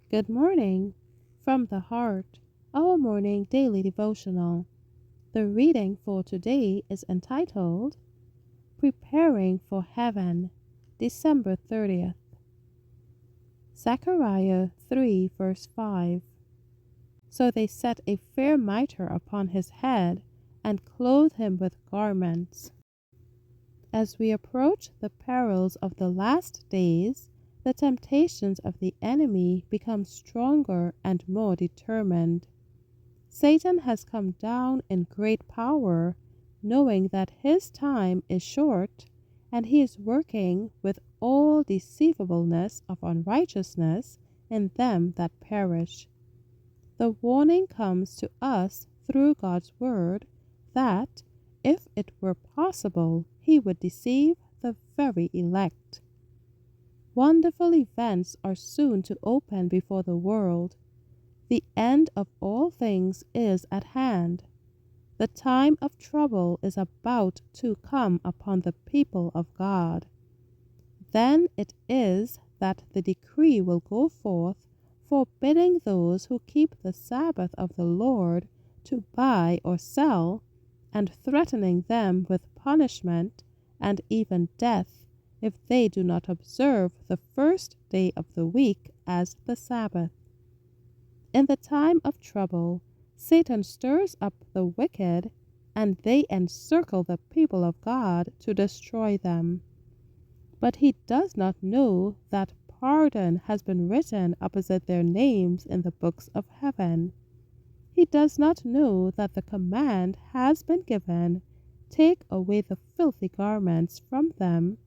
Good morning. From the Heart, our morning daily devotional. The reading for today is entitled Preparing for Heaven, December 30th. Zechariah 3 verse 5. So they set a fair mitre upon his head and clothed him with garments. As we approach the perils of the last days, the temptations of the enemy become stronger and more determined. Satan has come down in great power, knowing that his time is short, and he is working with all deceivableness of unrighteousness in them that perish. The warning comes to us through God's word that, if it were possible, he would deceive the very elect. Wonderful events are soon to open before the world. The end of all things is at hand. The time of trouble is about to come upon the people of God. Then it is that the decree will go forth, forbidding those who keep the Sabbath of the Lord to buy or sell, and threatening them with punishment and even death if they do not observe the first day of the week as the Sabbath. In the time of trouble, Satan stirs up the wicked, and they encircle the people of God to destroy them. But he does not know that pardon has been written opposite their names in the books of heaven. He does not know that the command has been given, take away the filthy garments from them,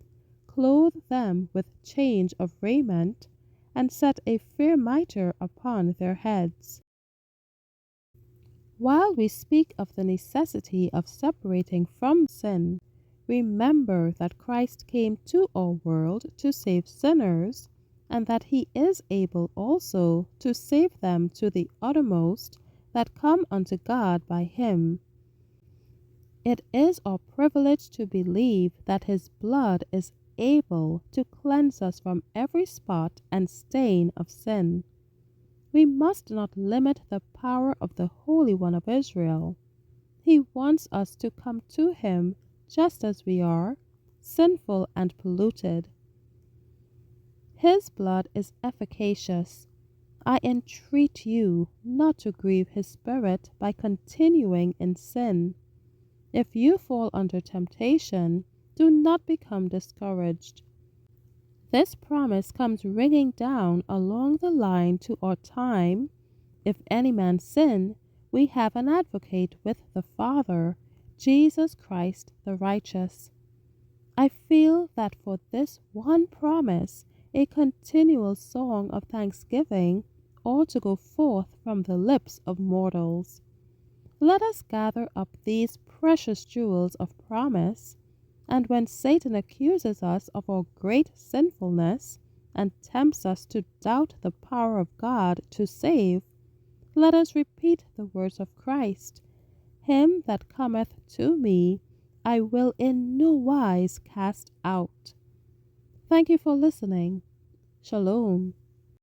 clothe them with change of raiment, and set a fair mitre upon their heads. While we speak of the necessity of separating from sin, remember that Christ came to our world to save sinners, and that he is able also to save them to the uttermost that come unto God by him. It is our privilege to believe that his blood is able to cleanse us from every spot and stain of sin. We must not limit the power of the Holy One of Israel. He wants us to come to him just as we are, sinful and polluted. His blood is efficacious. I entreat you not to grieve his Spirit by continuing in sin. If you fall under temptation, do not become discouraged. This promise comes ringing down along the line to our time. If any man sin, we have an advocate with the Father, Jesus Christ the righteous. I feel that for this one promise, a continual song of thanksgiving ought to go forth from the lips of mortals. Let us gather up these precious jewels of promise, and when Satan accuses us of our great sinfulness and tempts us to doubt the power of God to save, let us repeat the words of Christ, "Him that cometh to me, I will in no wise cast out." Thank you for listening. Shalom.